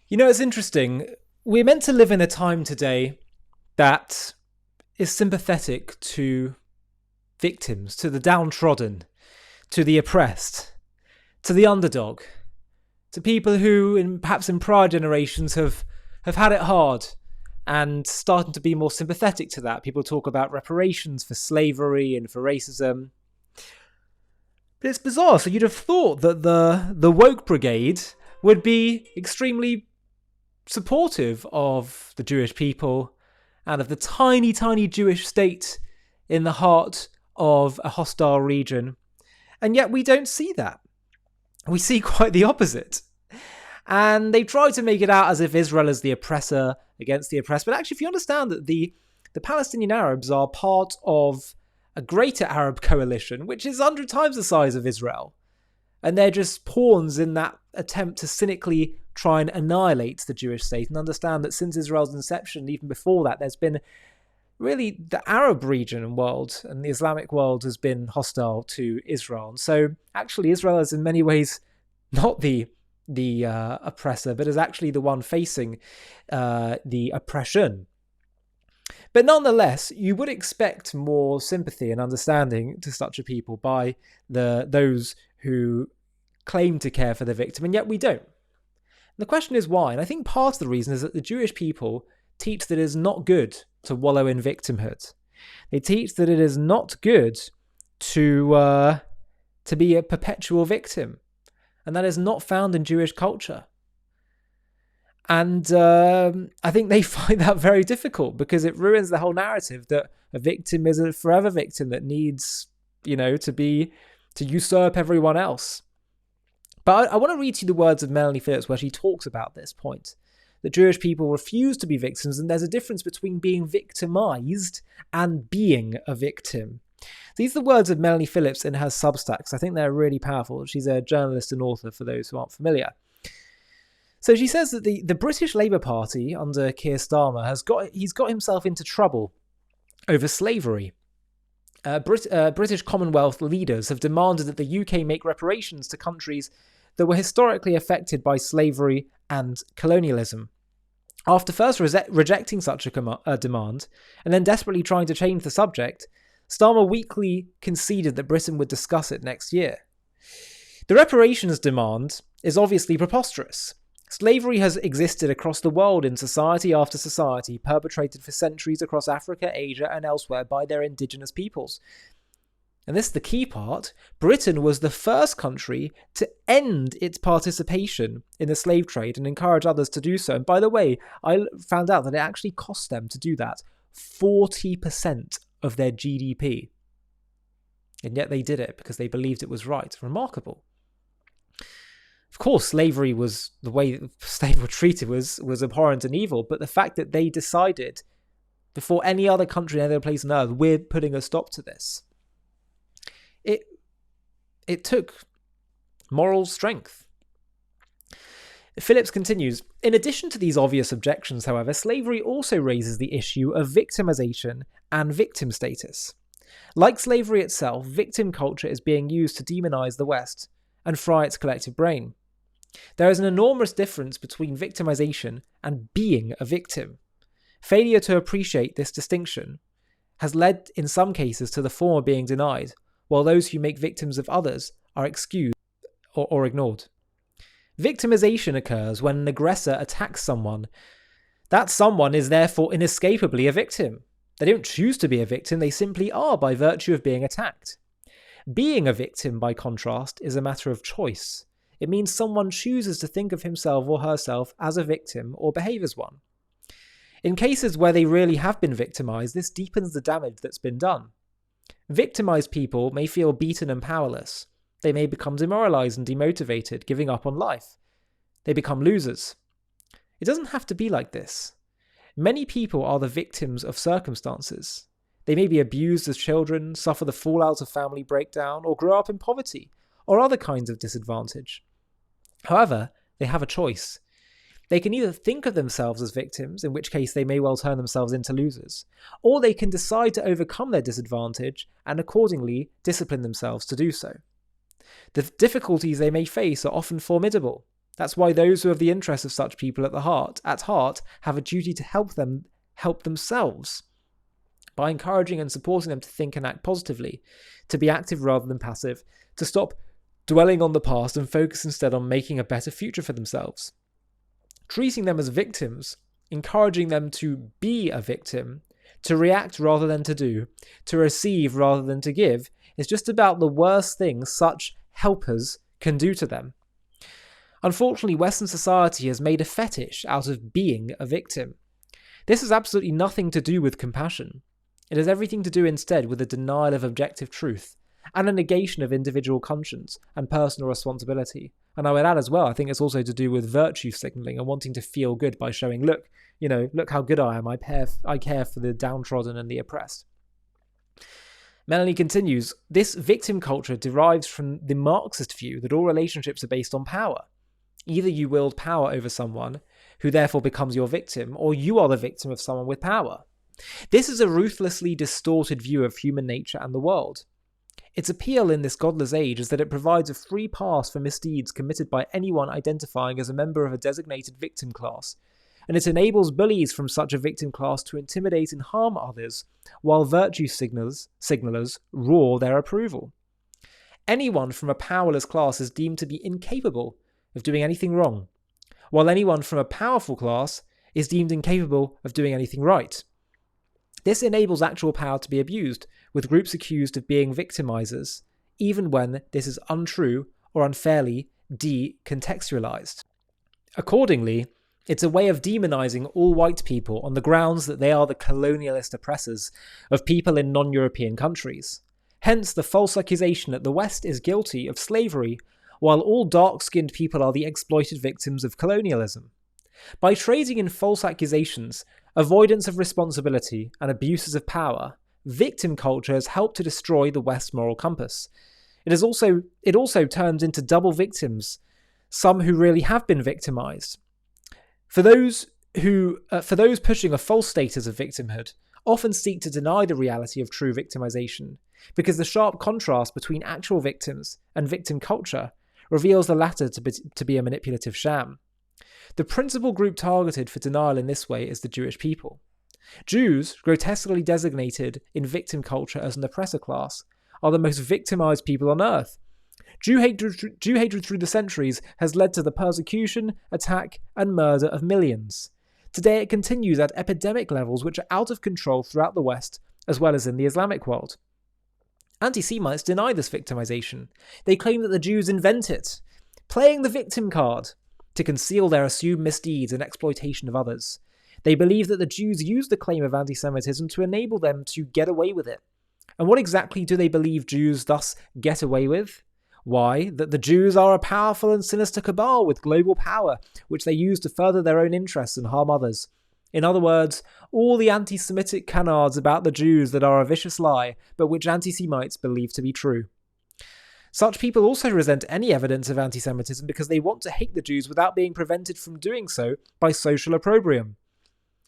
It's interesting. We're meant to live in a time today that is sympathetic to victims, to the downtrodden, to the oppressed, to the underdog, to people who, perhaps in prior generations, have had it hard and starting to be more sympathetic to that. People talk about reparations for slavery and for racism. But it's bizarre. So you'd have thought that the woke brigade would be extremely supportive of the Jewish people and of the tiny, tiny Jewish state in the heart of a hostile region. And yet we don't see that. We see quite the opposite. And they try to make it out as if Israel is the oppressor against the oppressed. But actually, if you understand that the Palestinian Arabs are part of a greater Arab coalition, which is 100 times the size of Israel, and they're just pawns in that attempt to cynically try and annihilate the Jewish state, and understand that since Israel's inception, even before that, there's been really the Arab region and world and the Islamic world has been hostile to Israel. And so actually Israel is in many ways not the oppressor, but is actually the one facing the oppression. But nonetheless, you would expect more sympathy and understanding to such a people by those who claim to care for the victim, and yet we don't. And the question is why? And I think part of the reason is that the Jewish people teach that it is not good to wallow in victimhood. They teach that it is not good to be a perpetual victim, and that is not found in Jewish culture. And I think they find that very difficult because it ruins the whole narrative that a victim is a forever victim that needs, to usurp everyone else. But I want to read to you the words of Melanie Phillips where she talks about this point, that Jewish people refuse to be victims, and there's a difference between being victimized and being a victim. These are the words of Melanie Phillips in her Substacks. I think they're really powerful. She's a journalist and author, for those who aren't familiar. So she says that the British Labour Party under Keir Starmer he's got himself into trouble over slavery. British Commonwealth leaders have demanded that the UK make reparations to countries that were historically affected by slavery and colonialism. After first rejecting such a demand and then desperately trying to change the subject, Starmer weakly conceded that Britain would discuss it next year. The reparations demand is obviously preposterous. Slavery has existed across the world in society after society, perpetrated for centuries across Africa, Asia, and elsewhere by their indigenous peoples. And this is the key part. Britain was the first country to end its participation in the slave trade and encourage others to do so. And by the way, I found out that it actually cost them to do that 40% of their GDP. And yet they did it because they believed it was right. Remarkable. Of course, slavery was the way slaves were treated was abhorrent and evil, but the fact that they decided before any other country, any other place on earth, we're putting a stop to this. It took moral strength. Phillips continues, in addition to these obvious objections, however, slavery also raises the issue of victimization and victim status. Like slavery itself, victim culture is being used to demonize the West and fry its collective brain. There is an enormous difference between victimization and being a victim. Failure to appreciate this distinction has led in some cases to the former being denied, while those who make victims of others are excused or ignored. Victimization occurs when an aggressor attacks someone. That someone is therefore inescapably a victim. They don't choose to be a victim, they simply are by virtue of being attacked. Being a victim, by contrast, is a matter of choice. It means someone chooses to think of himself or herself as a victim or behave as one. In cases where they really have been victimized, this deepens the damage that's been done. Victimized people may feel beaten and powerless. They may become demoralized and demotivated, giving up on life. They become losers. It doesn't have to be like this. Many people are the victims of circumstances. They may be abused as children, suffer the fallout of family breakdown, or grow up in poverty, or other kinds of disadvantage. However, they have a choice. They can either think of themselves as victims, in which case they may well turn themselves into losers, or they can decide to overcome their disadvantage and accordingly discipline themselves to do so. The difficulties they may face are often formidable. That's why those who have the interests of such people at heart have a duty to help themselves by encouraging and supporting them to think and act positively, to be active rather than passive, to stop dwelling on the past and focus instead on making a better future for themselves. Treating them as victims, encouraging them to be a victim, to react rather than to do, to receive rather than to give, is just about the worst thing such helpers can do to them. Unfortunately, Western society has made a fetish out of being a victim. This has absolutely nothing to do with compassion. It has everything to do instead with a denial of objective truth and a negation of individual conscience and personal responsibility. And I would add as well, I think it's also to do with virtue signalling and wanting to feel good by showing, look how good I am. I care for the downtrodden and the oppressed. Melanie continues, this victim culture derives from the Marxist view that all relationships are based on power. Either you wield power over someone, who therefore becomes your victim, or you are the victim of someone with power. This is a ruthlessly distorted view of human nature and the world. Its appeal in this godless age is that it provides a free pass for misdeeds committed by anyone identifying as a member of a designated victim class, and it enables bullies from such a victim class to intimidate and harm others, while virtue signalers roar their approval. Anyone from a powerless class is deemed to be incapable of doing anything wrong, while anyone from a powerful class is deemed incapable of doing anything right. This enables actual power to be abused, with groups accused of being victimizers, even when this is untrue or unfairly decontextualized. Accordingly, it's a way of demonizing all white people on the grounds that they are the colonialist oppressors of people in non-European countries. Hence the false accusation that the West is guilty of slavery, while all dark-skinned people are the exploited victims of colonialism. By trading in false accusations, avoidance of responsibility, and abuses of power, victim culture has helped to destroy the West's moral compass. It also turns into double victims, some who really have been victimized. For those pushing a false status of victimhood, often seek to deny the reality of true victimization, because the sharp contrast between actual victims and victim culture reveals the latter to be a manipulative sham. The principal group targeted for denial in this way is the Jewish people. Jews, grotesquely designated in victim culture as an oppressor class, are the most victimized people on earth. Jew hatred through the centuries has led to the persecution, attack, and murder of millions. Today it continues at epidemic levels which are out of control throughout the West, as well as in the Islamic world. Anti-Semites deny this victimization. They claim that the Jews invent it, playing the victim card to conceal their assumed misdeeds and exploitation of others. They believe that the Jews use the claim of anti-Semitism to enable them to get away with it. And what exactly do they believe Jews thus get away with? Why, that the Jews are a powerful and sinister cabal with global power, which they use to further their own interests and harm others. In other words, all the anti-Semitic canards about the Jews that are a vicious lie, but which anti-Semites believe to be true. Such people also resent any evidence of anti-Semitism because they want to hate the Jews without being prevented from doing so by social opprobrium.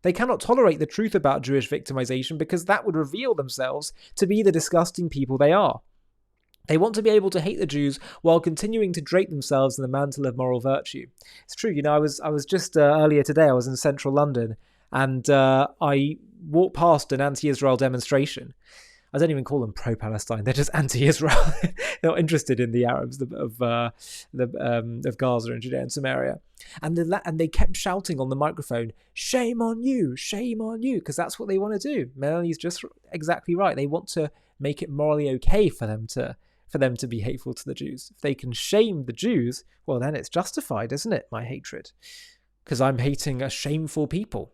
They cannot tolerate the truth about Jewish victimization because that would reveal themselves to be the disgusting people they are. They want to be able to hate the Jews while continuing to drape themselves in the mantle of moral virtue. It's true, I was just earlier today, I was in central London, and I walked past an anti-Israel demonstration. I don't even call them pro-Palestine; they're just anti-Israel. They're not interested in the Arabs of Gaza and Judea and Samaria. And they kept shouting on the microphone, "Shame on you! Shame on you!" Because that's what they want to do. Melanie's just exactly right. They want to make it morally okay for them to be hateful to the Jews. If they can shame the Jews, well, then it's justified, isn't it? My hatred, because I'm hating a shameful people.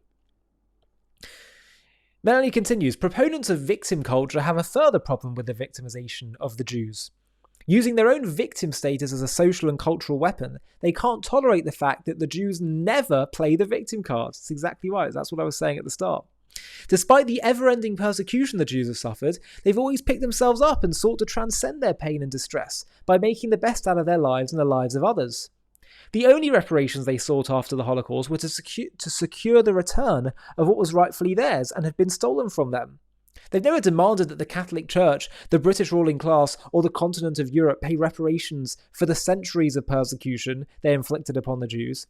Melanie continues, proponents of victim culture have a further problem with the victimization of the Jews. Using their own victim status as a social and cultural weapon, they can't tolerate the fact that the Jews never play the victim card. That's exactly right. That's what I was saying at the start. Despite the ever-ending persecution the Jews have suffered, they've always picked themselves up and sought to transcend their pain and distress by making the best out of their lives and the lives of others. The only reparations they sought after the Holocaust were to secure the return of what was rightfully theirs and had been stolen from them. They've never demanded that the Catholic Church, the British ruling class, or the continent of Europe pay reparations for the centuries of persecution they inflicted upon the Jews.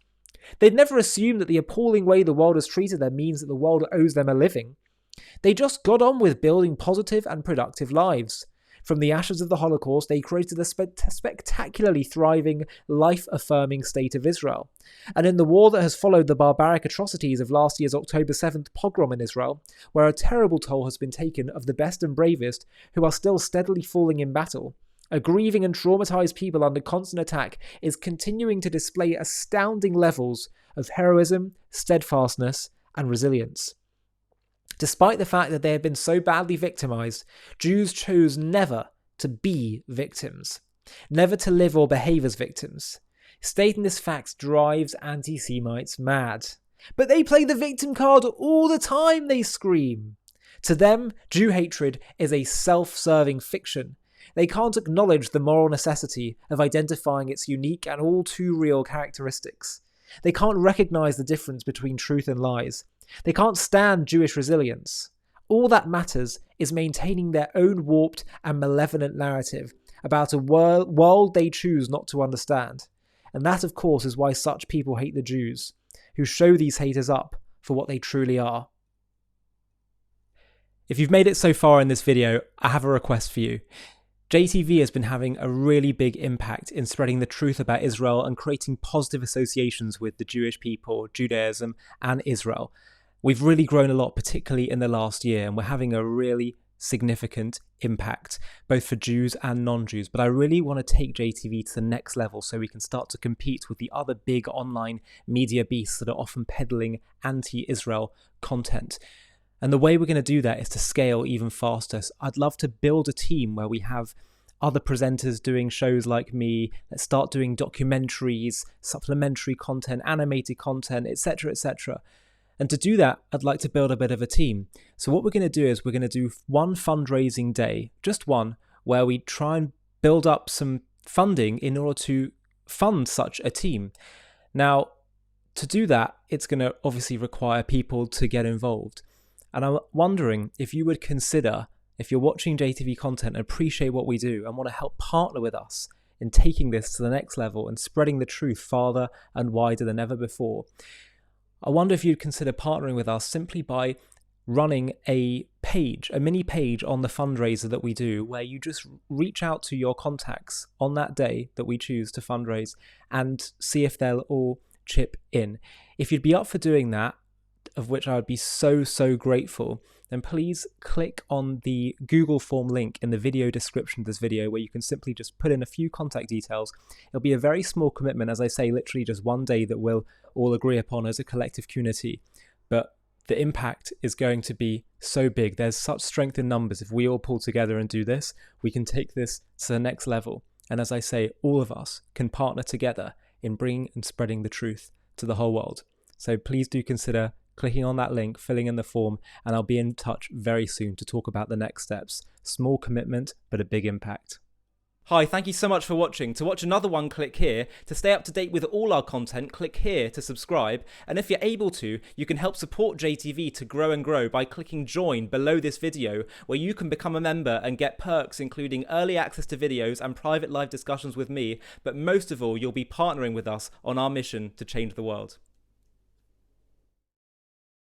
They've never assumed that the appalling way the world has treated them means that the world owes them a living. They just got on with building positive and productive lives. From the ashes of the Holocaust, they created a spectacularly thriving, life-affirming state of Israel. And in the war that has followed the barbaric atrocities of last year's October 7th pogrom in Israel, where a terrible toll has been taken of the best and bravest who are still steadily falling in battle, a grieving and traumatized people under constant attack is continuing to display astounding levels of heroism, steadfastness, and resilience. Despite the fact that they have been so badly victimized, Jews chose never to be victims, never to live or behave as victims. Stating this fact drives anti-Semites mad. But they play the victim card all the time, they scream. To them, Jew hatred is a self-serving fiction. They can't acknowledge the moral necessity of identifying its unique and all too real characteristics. They can't recognize the difference between truth and lies. They can't stand Jewish resilience. All that matters is maintaining their own warped and malevolent narrative about a world they choose not to understand. And that, of course, is why such people hate the Jews, who show these haters up for what they truly are. If you've made it so far in this video, I have a request for you. JTV has been having a really big impact in spreading the truth about Israel and creating positive associations with the Jewish people, Judaism, and Israel. We've really grown a lot, particularly in the last year, and we're having a really significant impact, both for Jews and non-Jews. But I really want to take JTV to the next level so we can start to compete with the other big online media beasts that are often peddling anti-Israel content. And the way we're going to do that is to scale even faster. So I'd love to build a team where we have other presenters doing shows like me. Let's start doing documentaries, supplementary content, animated content, etc., etc. And to do that, I'd like to build a bit of a team. So what we're going to do is we're going to do one fundraising day, just one, where we try and build up some funding in order to fund such a team. Now, to do that, it's going to obviously require people to get involved. And I'm wondering if you would consider, if you're watching JTV content and appreciate what we do and want to help partner with us in taking this to the next level and spreading the truth farther and wider than ever before, I wonder if you'd consider partnering with us simply by running a mini page on the fundraiser that we do, where you just reach out to your contacts on that day that we choose to fundraise and see if they'll all chip in. If you'd be up for doing that, of which I would be so grateful, then please click on the Google form link in the video description of this video, where you can simply just put in a few contact details. It'll be a very small commitment, as I say, literally just one day that we'll all agree upon as a collective community. But the impact is going to be so big. There's such strength in numbers. If we all pull together and do this, we can take this to the next level. And as I say, all of us can partner together in bringing and spreading the truth to the whole world. So please do consider clicking on that link, filling in the form, and I'll be in touch very soon to talk about the next steps. Small commitment, but a big impact. Hi, thank you so much for watching. To watch another one, click here. To stay up to date with all our content, click here to subscribe. And if you're able to, you can help support JTV to grow and grow by clicking join below this video, where you can become a member and get perks including early access to videos and private live discussions with me. But most of all, you'll be partnering with us on our mission to change the world.